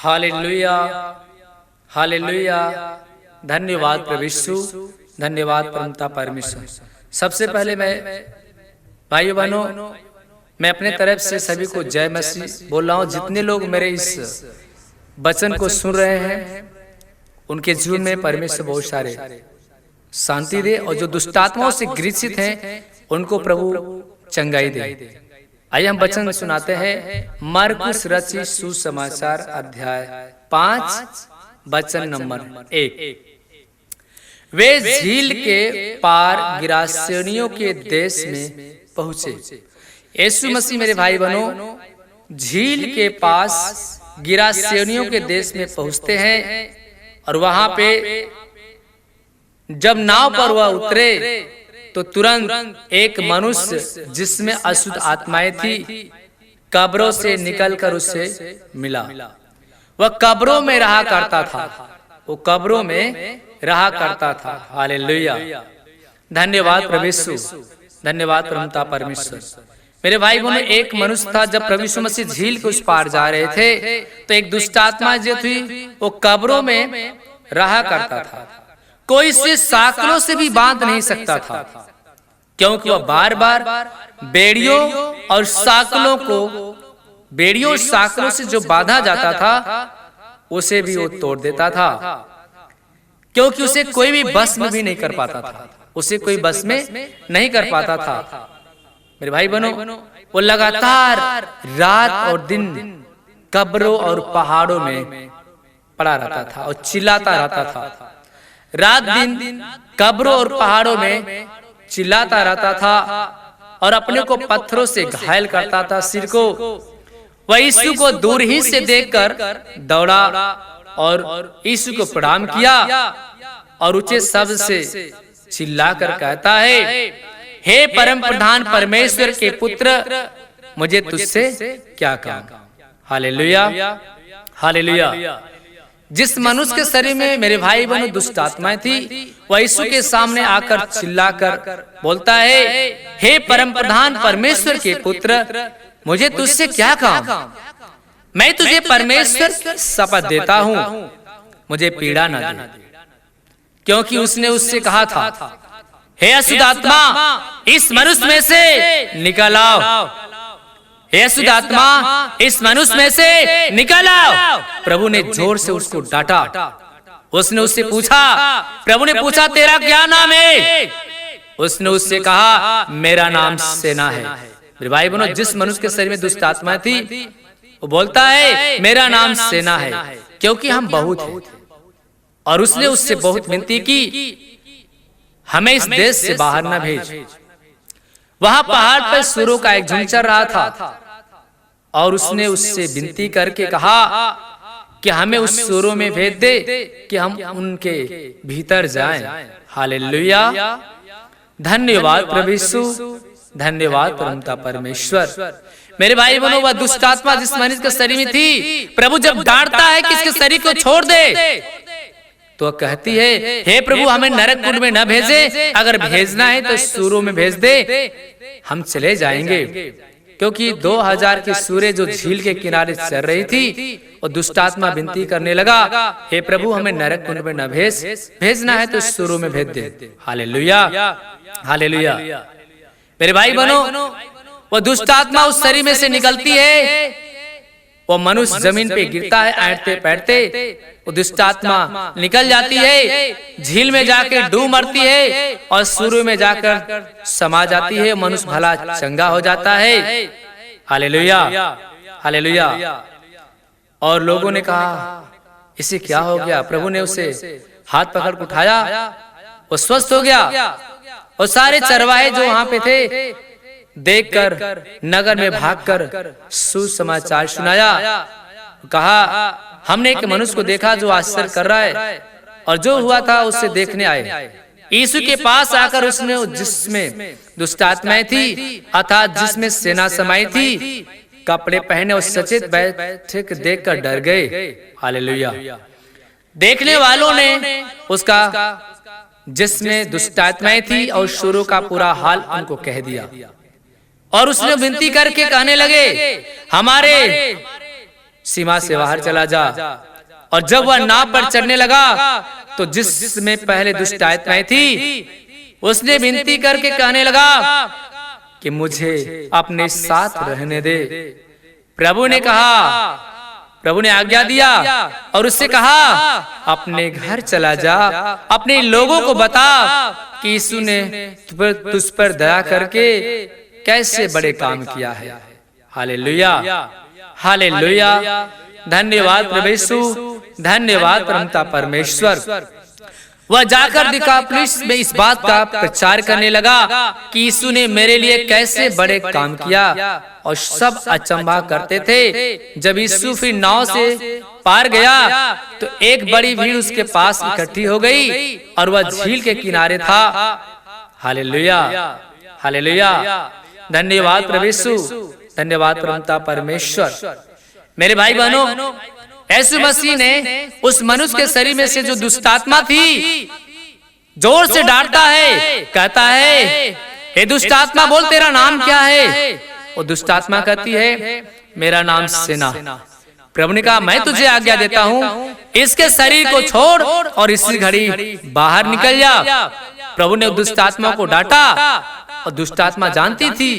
Hallelujah, hallelujah. धन्यवाद प्रभु यीशु, धन्यवाद परमपिता परमेश्वर। सबसे पहले मैं भाइयों बहनों, मैं अपने तरफ से सभी को जय मसीह बोल रहा हूँ। जितने लोग मेरे इस वचन को सुन रहे हैं उनके जीवन में परमेश्वर बहुत सारे शांति दे, और जो दुष्टात्माओं से ग्रसित हैं उनको प्रभु चंगाई दे। आइए हम वचन सुनाते हैं। मरकुस रचित सुसमाचार अध्याय 5 वचन नंबर 1। वे झील के पार गिरासेनियों के देश में पहुंचे। यीशु मसीह मेरे भाई बहनों झील के पास गिरासेनियों के देश में पहुंचते हैं, और वहां पे जब नाव पर वह उतरे तो तुरंत एक मनुष्य जिसमें अशुद्ध आत्माएं थी कब्रों से निकलकर उससे मिला। वह कब्रों में रहा करता था, वो कब्रों में रहा करता था। हालेलुया, धन्यवाद प्रभु यीशु, धन्यवाद परमपिता परमेश्वर। मेरे भाई बहनों एक मनुष्य था, जब प्रभु यीशु मसीह झील के उस पार जा रहे थे तो एक दुष्ट आत्मा जो थी वो कब्रों में रहा करता था। कोई इसे साकलों से भी बांध नहीं सकता था, क्योंकि वह बार बार बेड़ियों और साकलों से जो बांधा जाता था उसे भी वो तोड़ देता था, क्योंकि उसे कोई भी बस में भी नहीं कर पाता था, उसे कोई बस में नहीं कर पाता था। मेरे भाई बहनों वो लगातार रात और दिन कब्रों और पहाड़ों में पड़ा रहता था और चिल्लाता रहता था। रात दिन कब्रों और पहाड़ों में चिल्लाता रहता था और अपने को पत्थरों से घायल करता था। सिर को वह यीशु को दूर ही से देखकर दौड़ा और यीशु को प्रणाम किया और ऊंचे शब्द से चिल्लाकर कहता है, हे परम प्रधान परमेश्वर के पुत्र, मुझे तुझसे क्या काम। Hallelujah, hallelujah. जिस मनुष्य के शरीर में मेरे भाई बहनों दुष्ट आत्माएं थी, वह यीशु के सामने आकर चिल्लाकर बोलता है, हे परम प्रधान परमेश्वर के पुत्र, मुझे तुझसे क्या काम। मैं तुझे परमेश्वर की शपथ देता हूँ, मुझे पीड़ा न दे। क्योंकि उसने उससे कहा था, हे अशुद्ध आत्मा इस मनुष्य में से निकल आओ, हे अशुद्ध आत्मा इस मनुष्य में से निकल आओ। प्रभु ने जोर से उसको डांटा। उसने उससे पूछा, प्रभु ने पूछा, तेरा क्या नाम है? उसने उससे कहा, मेरा नाम सेना है। मेरे भाई बहनों जिस मनुष्य के शरीर में दुष्ट आत्मा थी वो बोलता है, मेरा नाम सेना है, क्योंकि हम बहुत हैं। और उसने उससे बहुत विनती की, हमें इस देश से बाहर न भेज। वहां पहाड़ पर सूरों का एक झुंड चल रहा था और उसने उससे विनती करके कहा कि हमें उस सूरों में भेज दे कि हम उनके भीतर जाएं। हालेलुया, धन्यवाद प्रभु यीशु, धन्यवाद परमपिता परमेश्वर। मेरे भाई बहनों वह दुष्ट आत्मा जिस मनुष्य के शरीर में थी, प्रभु जब डांटता है कि इसके शरीर को छोड़ दे तो कहती है, हे प्रभु हमें नरक कुंड में न भेजे, अगर भेजना है तो सूरों में भेज दे, हम चले जाएंगे। क्योंकि 2000 की सूरें जो झील के किनारे चल रही थी, और दुष्ट आत्मा विनती करने लगा, हे प्रभु हमें नरक कुंड में न भेजना है तो सूरों में भेज दे। Hallelujah, hallelujah. मेरे भाई बहनों वो दुष्ट आत्मा उस शरीर में से निकलती है, वो मनुष्य जमीन पे गिरता है ऐंठते पैठते, वो दुष्ट आत्मा निकल जाती है, झील में जाकर डूब मरती है और सूर्य में जाकर समा जाती है। मनुष्य भला चंगा हो जाता है। Hallelujah, hallelujah. और लोगों ने कहा, इसे क्या हो गया? प्रभु ने उसे हाथ पकड़ कर उठाया, वो स्वस्थ हो गया। और सारे चरवाहे जो वहां पे थे देखकर नगर में भागकर सुसमाचार सुनाया। कहा, हमने एक मनुष्य को देखा जो आश्चर्य कर रहा है, और जो हुआ था उससे देखने आए। यीशु के पास आकर उसने जिसमें दुष्ट आत्माएं थी अर्थात जिसमें सेना समाई थी कपड़े पहने और सचेत बैठे देखकर डर गए। हालेलुया। देखने वालों ने उसका जिसमें दुष्ट आत्माएं थी और शुरू का पूरा हाल उनको कह दिया, और उसने विनती करके कहने लगे, हमारे सीमा से बाहर चला जा। और जब वह नाव पर चढ़ने लगा तो जिसमें पहले दुष्ट आत्माएं थी उसने विनती करके कहने लगा कि मुझे अपने साथ रहने दे। प्रभु ने आज्ञा दिया और उससे कहा अपने घर चला जा, अपने लोगों को बता कि यीशु ने तुझ पर दया करके कैसे बड़े काम किया है। Hallelujah, hallelujah. धन्यवाद प्रभु यीशु, धन्यवाद परमपिता परमेश्वर। वह जाकर दिकापुलिस में इस बात का प्रचार करने लगा कि यीशु ने मेरे लिए कैसे बड़े काम किया, और सब अचंभा करते थे। जब यीशु फिर नाव से पार गया तो एक बड़ी भीड़ उसके पास इकट्ठी हो गई और वह झील के किनारे था। Hallelujah, hallelujah. धन्यवाद प्रभु यीशु, धन्यवाद परमपिता परमेश्वर। मेरे भाई बहनों, यीशु मसीह ने उस मनुष्य के शरीर में से जो दुष्ट आत्मा थी जोर से डांटता है, कहता है हे दुष्ट आत्मा बोल तेरा नाम क्या है। वो दुष्ट आत्मा कहती है मेरा नाम सेना। प्रभु ने कहा मैं तुझे आज्ञा देता हूँ इसके शरीर को छोड़ और इसी घड़ी बाहर निकल जा। प्रभु ने दुष्ट आत्मा को डांटा और दुष्ट आत्मा जानती थी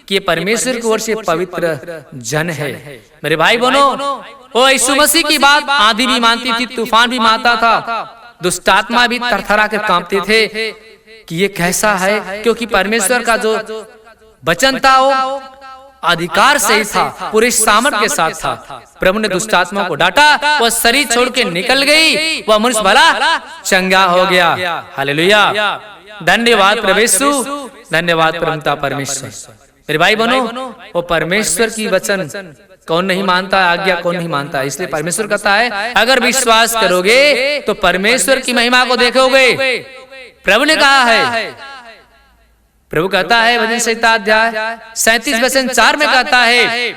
कि ये परमेश्वर की ओर से पवित्र जन है। मेरे भाई बहनों, वो यीशु मसीह की बात आंधी भी मानती थी, तूफान भी मानता था, दुष्ट आत्मा भी थरथरा कर कांपते थे कि ये कैसा है, क्योंकि परमेश्वर का जो वचन था वो अधिकार से ही था, पूरे सामर्थ्य के साथ था। प्रभु ने दुष्ट आत्मा को डांटा, वह शरीर छोड़ के निकल गई, वह मनुष्य भला चंगा हो गया। हालेलुया, धन्यवाद प्रभु यीशु, धन्यवाद परमपिता परमेश्वर। मेरे भाई बहनों, वो परमेश्वर की वचन कौन नहीं मानता, आज्ञा कौन नहीं मानता। इसलिए परमेश्वर कहता है अगर विश्वास करोगे तो परमेश्वर की महिमा को देखोगे। प्रभु ने कहा है, प्रभु कहता है भजन संहिता अध्याय 37 वचन 4 में कहता है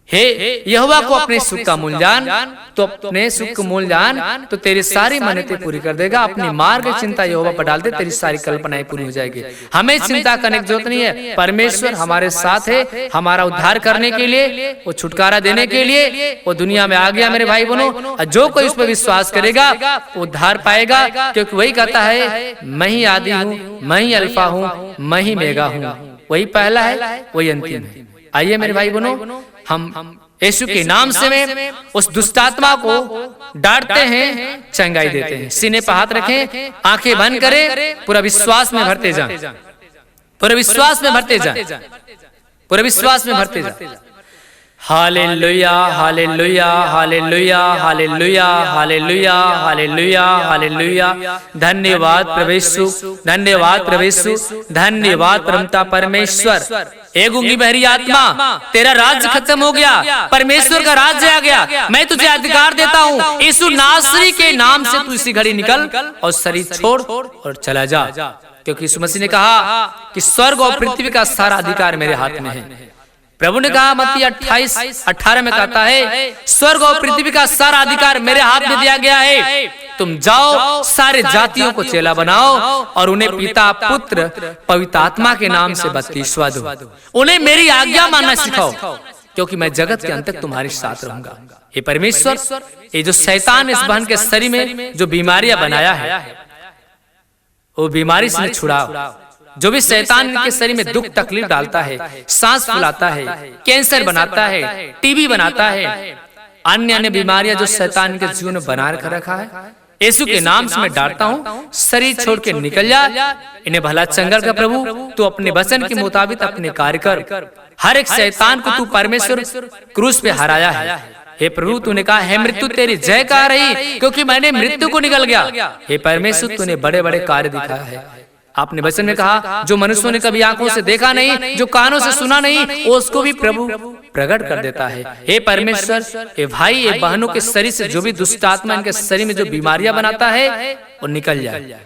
हे यहोवा को अपने सुख का मूल जान, तो अपने सुख का मूल जान तो तेरी सारी मन्नतें पूरी कर देगा। अपनी मार्ग की चिंता यहोवा पर डाल दे, तेरी सारी कल्पनाएं पूरी हो जाएगी। हमें चिंता करने की जरूरत नहीं है, परमेश्वर हमारे साथ है, हमारा उद्धार करने के लिए, वो छुटकारा देने के लिए वो दुनिया में आ गया। मेरे भाई बहनों, जो कोई उस पर विश्वास करेगा वो उद्धार पाएगा, क्योंकि वही कहता है मैं ही आदि हूँ, मैं ही अल्फा हूँ, मैं ही मेगा हूँ। वही पहला है, वही अंतिम है। आइए मेरे भाई बहनों, हम यीशु के नाम से में उस दुष्ट आत्मा को डांटते हैं, चंगाई देते हैं। सीने पर हाथ रखें, आंखें बंद करें, पूरा विश्वास में भरते जाएं, पूरा विश्वास में भरते जाएं, पूरा विश्वास में भरते जाएं। Hallelujah, hallelujah, hallelujah, hallelujah, hallelujah, hallelujah, hallelujah. धन्यवाद प्रभु यीशु, धन्यवाद प्रभु यीशु, धन्यवाद परमपिता परमेश्वर। ए गूंगी बहरी आत्मा, तेरा राज्य खत्म हो गया, परमेश्वर का राज्य आ गया। मैं तुझे अधिकार देता हूँ, यीशु नासरी के नाम से तू इसी घड़ी निकल और शरीर छोड़ और चला जा, क्योंकि यीशु मसीह ने कहा कि स्वर्ग और पृथ्वी का सारा अधिकार मेरे हाथ में है। प्रभु ने कहा मत्ती 28:18 में कहता है स्वर्ग और पृथ्वी का सारा अधिकार मेरे हाथ में दिया गया है। तुम जाओ, सारे जातियों को चेला बनाओ और उन्हें पिता, पुत्र, पवित्र आत्मा के नाम से बपतिस्मा दो। उन्हें मेरी आज्ञा मानना सिखाओ, क्योंकि मैं जगत के अंत तक तुम्हारे साथ रहूंगा। हे परमेश्वर, ये जो शैतान इस बहन के शरीर में जो बीमारियां बनाया है वो बीमारी से छुड़ाओ। जो भी शैतान के शरीर में दुख तकलीफ डालता है, सांस फुलाता है, कैंसर बनाता है, टीबी बनाता है, अन्य अन्य बीमारियां जो शैतान के जीवन में बना कर रखा है, यीशु के नाम से मैं डांटता हूँ, शरीर छोड़ के निकल जा, इन्हें भला चंगल का प्रभु तू अपने वचन के मुताबिक अपने कार्य कर। हर एक शैतान को तू परमेश्वर क्रूस पे हराया है। हे प्रभु, तूने कहा है मृत्यु तेरी जय कह रही, क्योंकि मैंने मृत्यु को निकल गया। हे परमेश्वर, तूने बड़े बड़े कार्य दिखाया है। आपने वचन में कहा जो मनुष्यों ने कभी आंखों से देखा नहीं, जो कानों से सुना नहीं, उसको भी प्रभु प्रकट कर देता है। हे परमेश्वर, हे भाई, ये बहनों के शरीर से जो भी दुष्ट आत्मा इनके शरीर में जो बीमारियां बनाता है वो निकल जाए।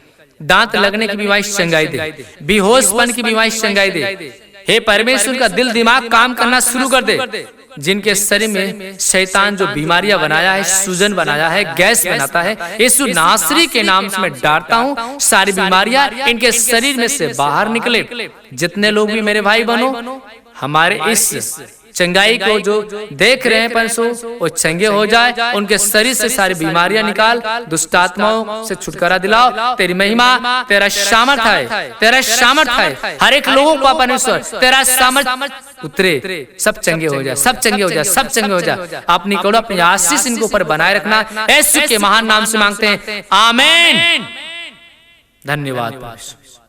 दांत लगने की बीमारी चंगाई दे, बेहोशपन की बीमारी चंगाई दे। हे परमेश्वर, का दिल दिमाग काम करना शुरू कर दे। जिनके शरीर में शैतान जो बीमारियां बनाया है, सूजन बनाया है, गैस बनाता है, यीशु नासरी के नाम से मैं डांटता हूँ, सारी बीमारियां इनके शरीर में से बाहर निकले। जितने लोग भी मेरे भाई बहनों हमारे इस चंगाई को जो देख रहे हैं परसों वो चंगे हो जाए, उनके शरीर से सारी बीमारियां निकाल, दुष्टात्माओं से छुटकारा दिलाओ। तेरी महिमा, तेरा सामर्थ है, तेरा सामर्थ है, हर एक लोगों को परमेश्वर तेरा सामर्थ उतरे, सब चंगे हो जाए, सब चंगे हो जाए, सब चंगे हो जाए। अपनी करो, अपनी आशीष इनके ऊपर बनाए रखना, यीशु के महान नाम से मांगते हैं, आमीन। धन्यवाद।